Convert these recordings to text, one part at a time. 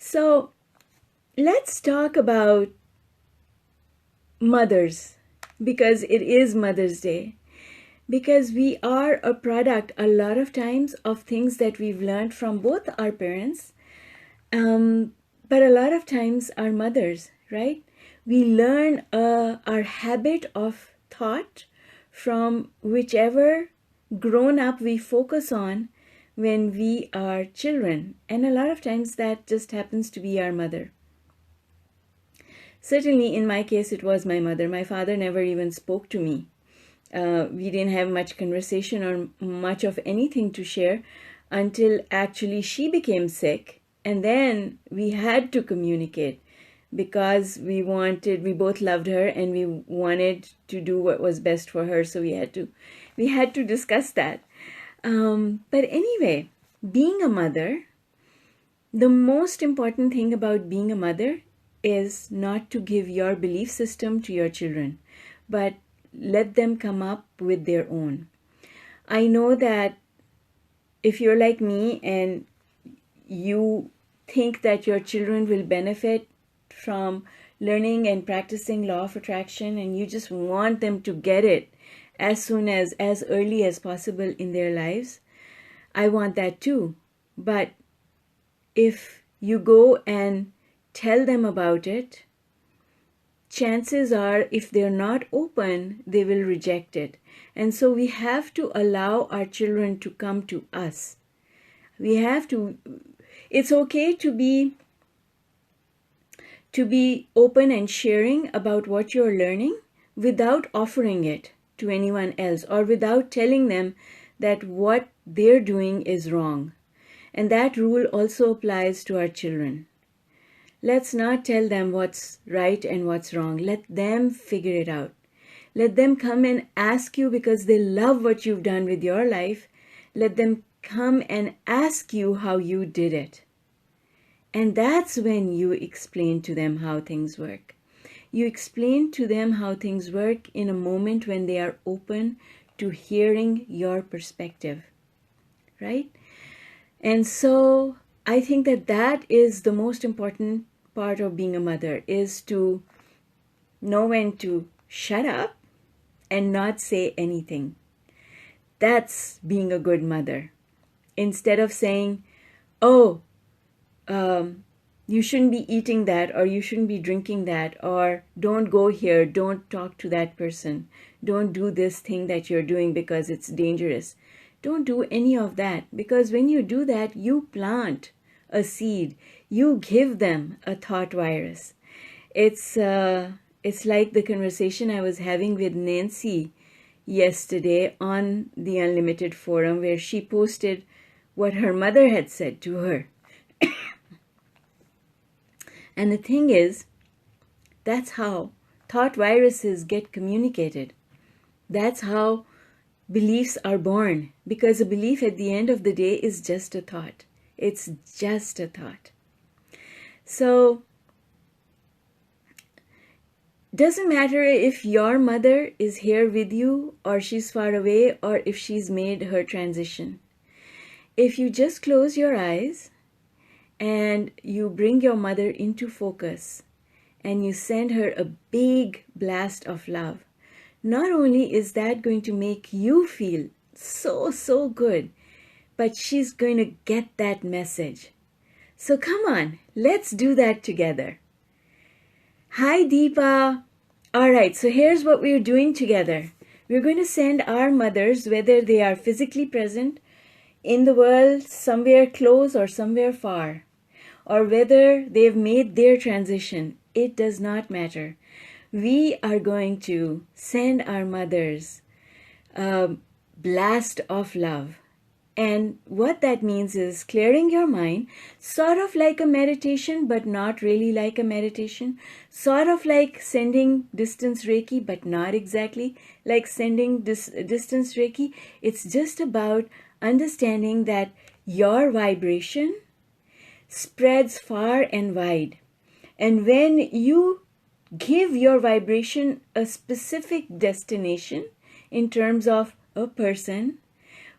So let's talk about mothers, because it is Mother's Day. Because we are a product a lot of times of things that we've learned from both our parents, but a lot of times our mothers, right? We learn our habit of thought from whichever grown up we focus on when we are children. And a lot of times that just happens to be our mother. Certainly in my case, it was my mother. My father never even spoke to me. We didn't have much conversation or much of anything to share until actually she became sick. And then we had to communicate because we both loved her and we wanted to do what was best for her. So we had to discuss that. But anyway, being a mother, the most important thing about being a mother is not to give your belief system to your children, but let them come up with their own. I know that if you're like me and you think that your children will benefit from learning and practicing law of attraction and you just want them to get it as early as possible in their lives, I want that too. But if you go and tell them about it, chances are, if they're not open, they will reject it. And so we have to allow our children to come to us. It's okay to be open and sharing about what you're learning without offering it to anyone else or without telling them that what they're doing is wrong. And that rule also applies to our children. Let's not tell them what's right and what's wrong. Let them figure it out. Let them come and ask you because they love what you've done with your life. Let them come and ask you how you did it. And that's when you explain to them how things work. You explain to them how things work in a moment when they are open to hearing your perspective, right? And so I think that is the most important part of being a mother, is to know when to shut up and not say anything. That's being a good mother. Instead of saying, oh, you shouldn't be eating that, or you shouldn't be drinking that, or don't go here, don't talk to that person, don't do this thing that you're doing because it's dangerous. Don't do any of that, because when you do that, you plant a seed. You give them a thought virus. It's like the conversation I was having with Nancy yesterday on the Unlimited Forum, where she posted what her mother had said to her. And the thing is, that's how thought viruses get communicated. That's how beliefs are born, because a belief at the end of the day is just a thought. It's just a thought. So, doesn't matter if your mother is here with you or she's far away or if she's made her transition. If you just close your eyes and you bring your mother into focus and you send her a big blast of love, not only is that going to make you feel so good, but she's going to get that message. So come on, let's do that together. Hi, Deepa. All right, so here's what we're doing together. We're going to send our mothers, whether they are physically present in the world, somewhere close or somewhere far, or whether they've made their transition, it does not matter. We are going to send our mothers a blast of love. And what that means is clearing your mind, sort of like a meditation, but not really like a meditation. Sort of like sending distance Reiki, but not exactly like sending distance Reiki. It's just about understanding that your vibration spreads far and wide. And when you give your vibration a specific destination in terms of a person,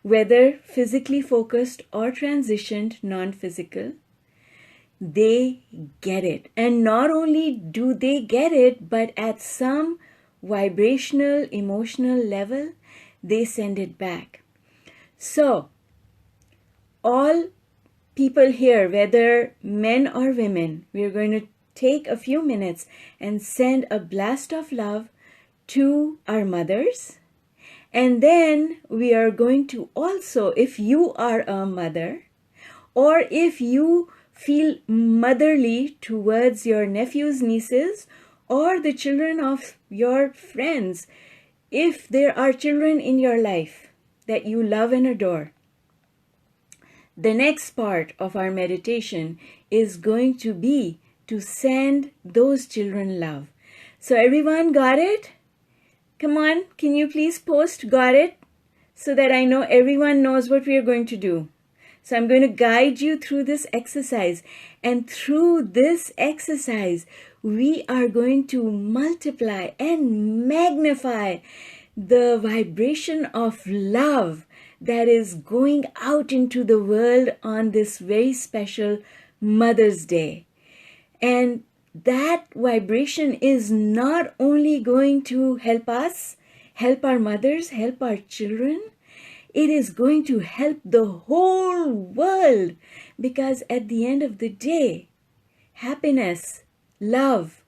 whether physically focused or transitioned non-physical, they get it. And not only do they get it, but at some vibrational, emotional level, they send it back. So, all people here, whether men or women, we're going to take a few minutes and send a blast of love to our mothers. And then we are going to also, if you are a mother, or if you feel motherly towards your nephews, nieces, or the children of your friends, if there are children in your life that you love and adore, the next part of our meditation is going to be to send those children love. So everyone got it? Come on, can you please post got it so that I know everyone knows what we are going to do. So I'm going to guide you through this exercise, and through this exercise we are going to multiply and magnify the vibration of love that is going out into the world on this very special Mother's Day. And that vibration is not only going to help us, help our mothers, help our children, it is going to help the whole world, because at the end of the day, happiness, love,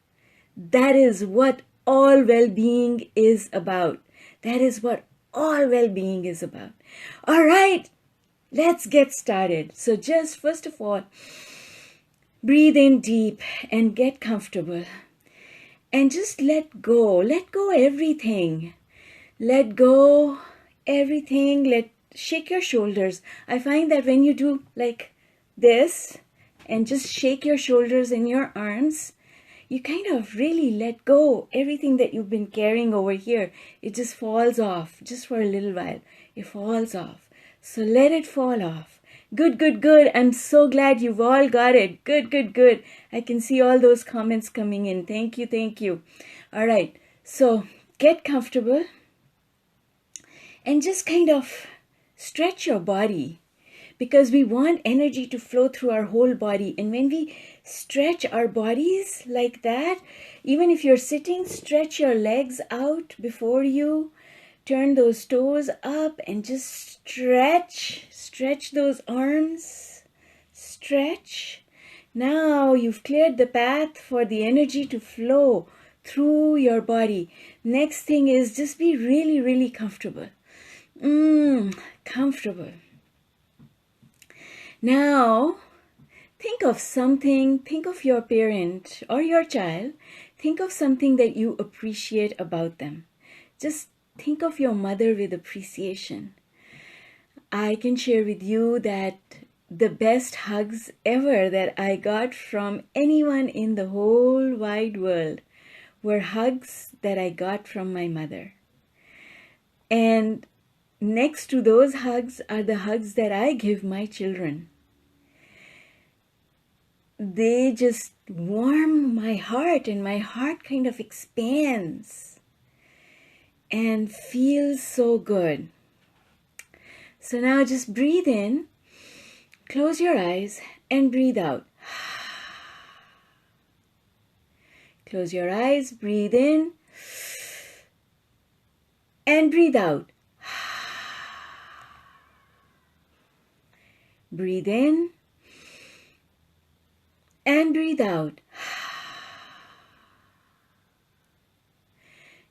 that is what all well-being is about. That is what all well-being is about. All right, let's get started. So just first of all, breathe in deep and get comfortable. And just let go everything. Let go everything. Shake your shoulders. I find that when you do like this and just shake your shoulders and your arms, you kind of really let go everything that you've been carrying over here. It just falls off just for a little while. It falls off. So let it fall off. Good, good, good. I'm so glad you've all got it. Good, good, good. I can see all those comments coming in. Thank you, thank you. All right. So get comfortable and just kind of stretch your body, because we want energy to flow through our whole body. And when we stretch our bodies like that, even if you're sitting, stretch your legs out before you. Turn those toes up and just stretch those arms, stretch. Now you've cleared the path for the energy to flow through your body. Next thing is just be really, really comfortable. Comfortable. Now, think of your parent or your child. Think of something that you appreciate about them. Just think of your mother with appreciation. I can share with you that the best hugs ever that I got from anyone in the whole wide world were hugs that I got from my mother. And next to those hugs are the hugs that I give my children. They just warm my heart, and my heart kind of expands and feels so good. So now just breathe in, close your eyes, and breathe out. Close your eyes, breathe in, and breathe out. Breathe in and breathe out.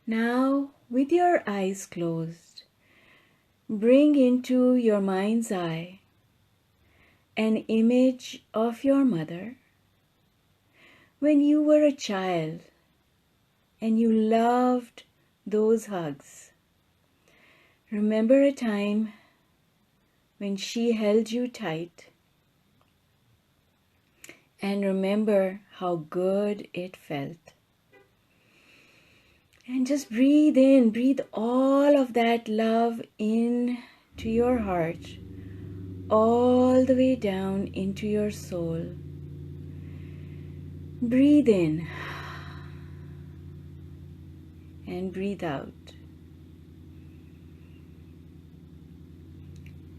Now, with your eyes closed, bring into your mind's eye an image of your mother when you were a child and you loved those hugs. Remember a time when she held you tight, and remember how good it felt. And just breathe in, breathe all of that love in to your heart, all the way down into your soul. Breathe in and breathe out.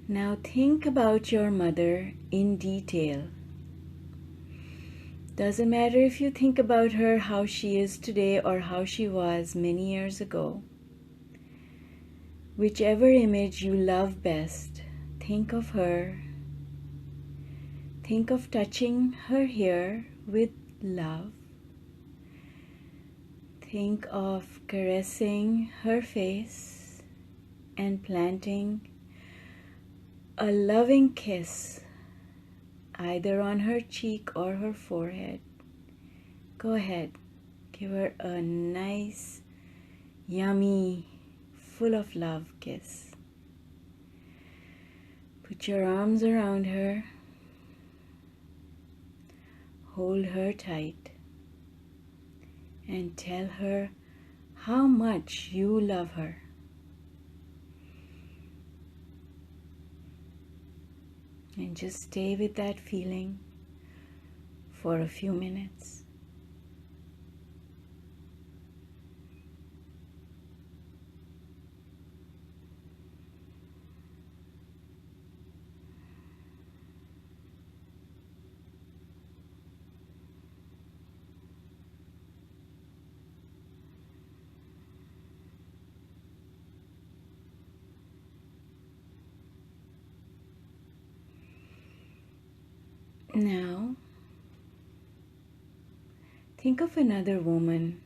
Now think about your mother in detail. Doesn't matter if you think about her, how she is today or how she was many years ago. Whichever image you love best, think of her. Think of touching her hair with love. Think of caressing her face and planting a loving kiss either on her cheek or her forehead. Go ahead, give her a nice, yummy, full of love kiss. Put your arms around her, hold her tight, and tell her how much you love her. And just stay with that feeling for a few minutes. Now, think of another woman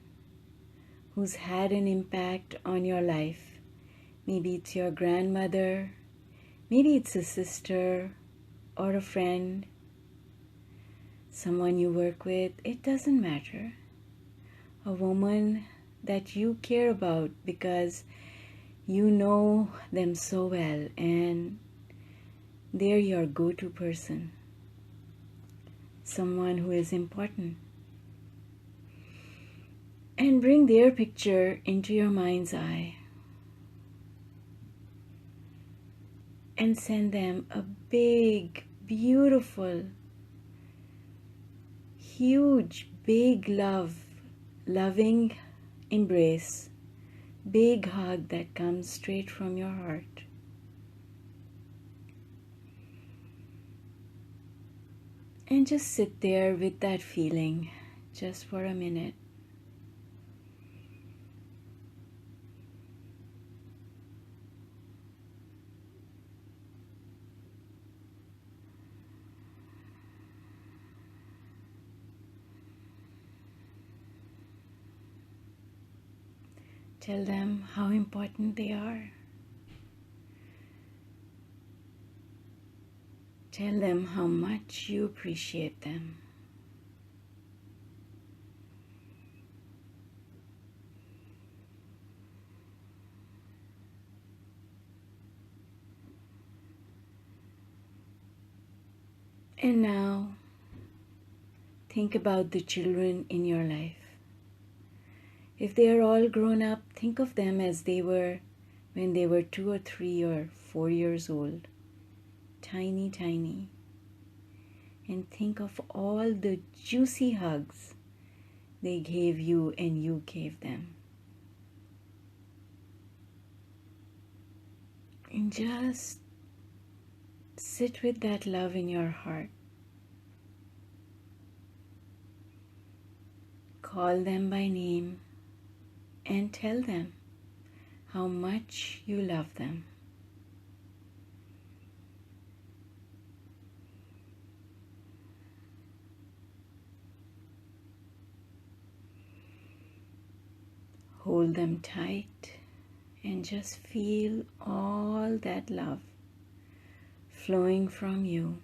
who's had an impact on your life. Maybe it's your grandmother, maybe it's a sister or a friend, someone you work with. It doesn't matter. A woman that you care about because you know them so well and they're your go-to person. Someone who is important. And bring their picture into your mind's eye and send them a big, beautiful, huge, big loving embrace, big hug that comes straight from your heart. And just sit there with that feeling just for a minute. Tell them how important they are. Tell them how much you appreciate them. And now, think about the children in your life. If they are all grown up, think of them as they were when they were 2 or 3 or 4 years old. Tiny, tiny. And think of all the juicy hugs they gave you and you gave them. And just sit with that love in your heart. Call them by name and tell them how much you love them. Hold them tight and just feel all that love flowing from you.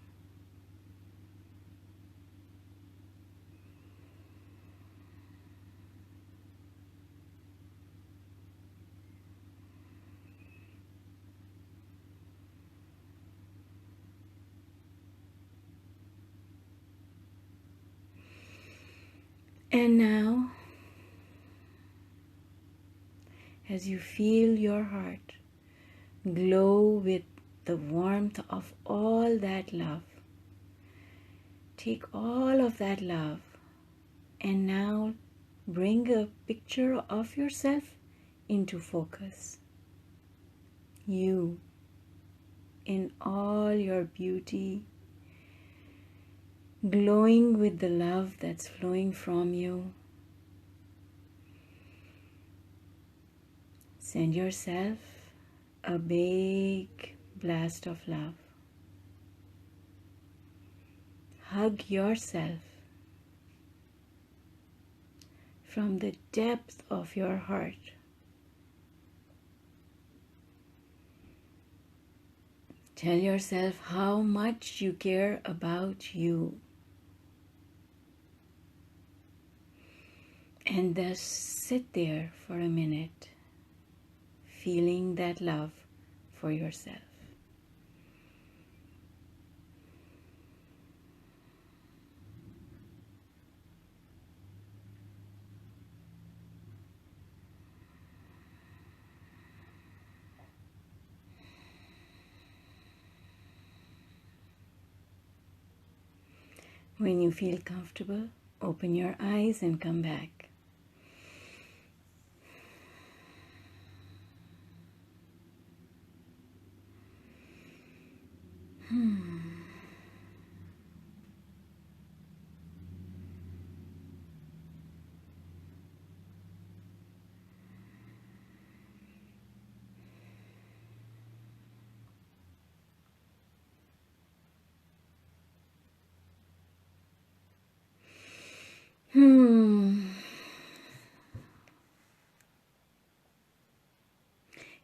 And now, as you feel your heart glow with the warmth of all that love, take all of that love and now bring a picture of yourself into focus. You in all your beauty, glowing with the love that's flowing from you. Send yourself a big blast of love. Hug yourself from the depth of your heart. Tell yourself how much you care about you. And just sit there for a minute, feeling that love for yourself. When you feel comfortable, open your eyes and come back.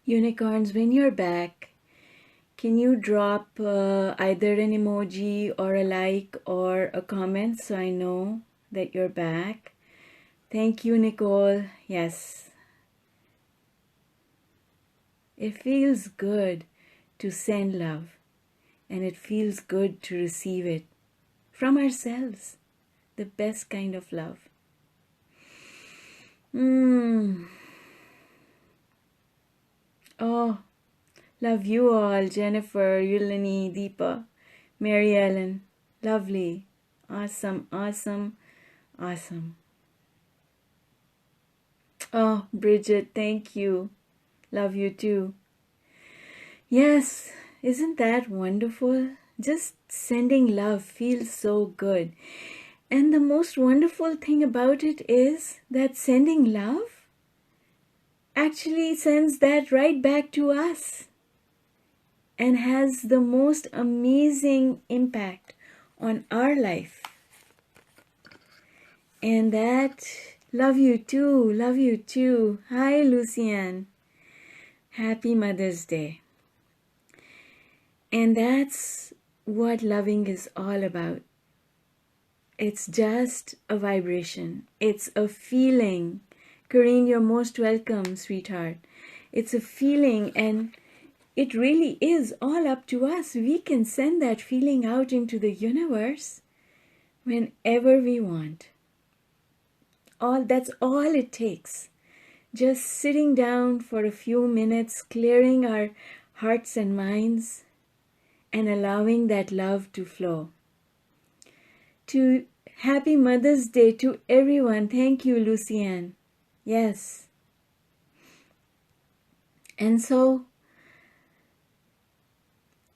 Unicorns, when you're back, can you drop either an emoji or a like or a comment so I know that you're back? Thank you, Nicole. Yes. It feels good to send love, and it feels good to receive it from ourselves. The best kind of love. Oh, love you all. Jennifer, Yulani, Deepa, Mary Ellen. Lovely. Awesome, awesome, awesome. Oh, Bridget, thank you. Love you too. Yes, isn't that wonderful? Just sending love feels so good. And the most wonderful thing about it is that sending love actually sends that right back to us and has the most amazing impact on our life. And that, love you too, love you too. Hi, Lucianne. Happy Mother's Day. And that's what loving is all about. It's just a vibration. It's a feeling. Corinne, you're most welcome, sweetheart. It's a feeling, and it really is all up to us. We can send that feeling out into the universe whenever we want. That's all it takes. Just sitting down for a few minutes, clearing our hearts and minds, and allowing that love to flow. To Happy Mother's Day to everyone. Thank you, Lucianne. Yes. And so,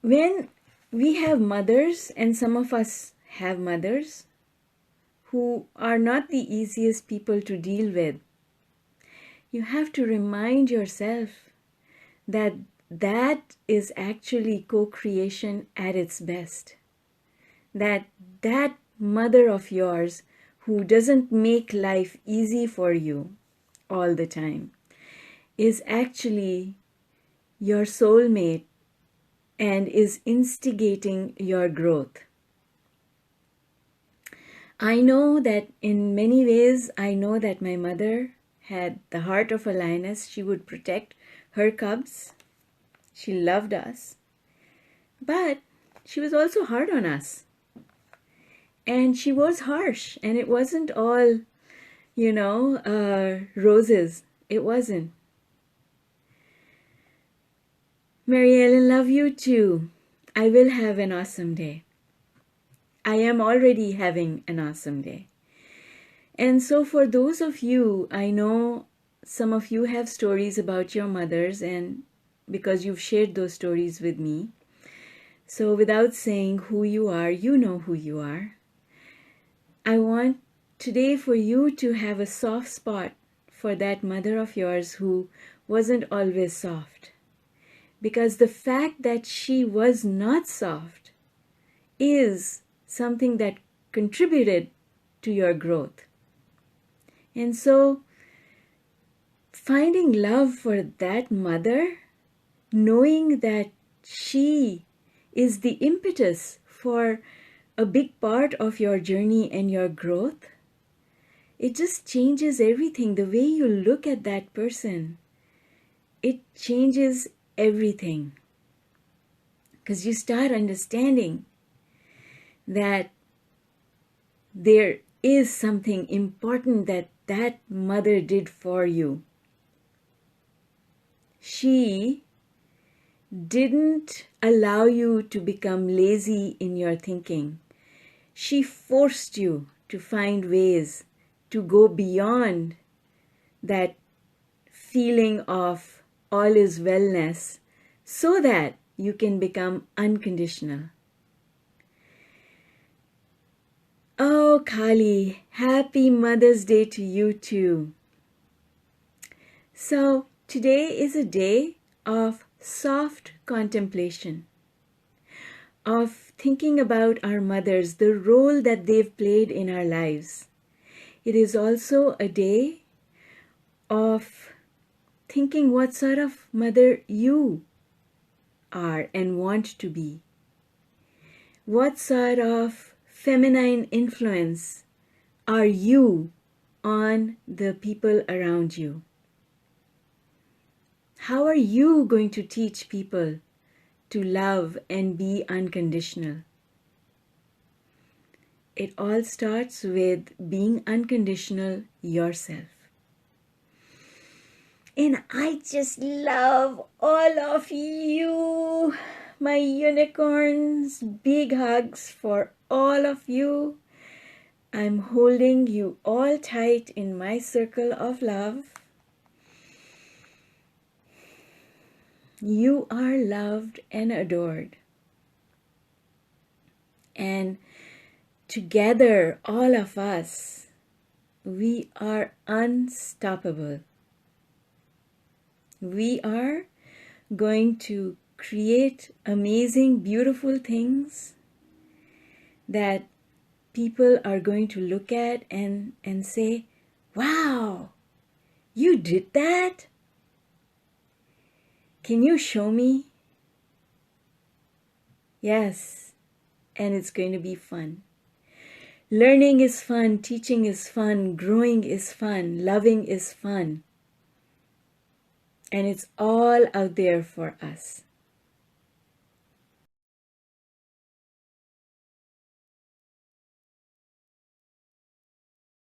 when we have mothers, and some of us have mothers who are not the easiest people to deal with, you have to remind yourself that that is actually co-creation at its best. That mother of yours who doesn't make life easy for you all the time is actually your soulmate and is instigating your growth. I know that in many ways, I know that my mother had the heart of a lioness. She would protect her cubs. She loved us. But she was also hard on us. And she was harsh. And it wasn't all, roses. It wasn't. Mary Ellen, love you too. I will have an awesome day. I am already having an awesome day. And so for those of you, I know some of you have stories about your mothers, and because you've shared those stories with me. So without saying who you are, you know who you are. I want today for you to have a soft spot for that mother of yours who wasn't always soft. Because the fact that she was not soft is something that contributed to your growth. And so, finding love for that mother, knowing that she is the impetus for a big part of your journey and your growth, it just changes everything. The way you look at that person, it changes everything. Because you start understanding that there is something important that that mother did for you. She didn't allow you to become lazy in your thinking. She forced you to find ways to go beyond that feeling of all is wellness so that you can become unconditional. Oh, Kali, happy Mother's Day to you too. So, today is a day of soft contemplation, of thinking about our mothers, the role that they've played in our lives. It is also a day of thinking what sort of mother you are and want to be. What sort of feminine influence are you on the people around you? How are you going to teach people to love and be unconditional? It all starts with being unconditional yourself. And I just love all of you, my unicorns. Big hugs for all of you. I'm holding you all tight in my circle of love. You are loved and adored. And together, all of us, we are unstoppable. We are going to create amazing, beautiful things that people are going to look at and say, wow, you did that? Can you show me? Yes, and it's going to be fun. Learning is fun, teaching is fun, growing is fun, loving is fun. And it's all out there for us.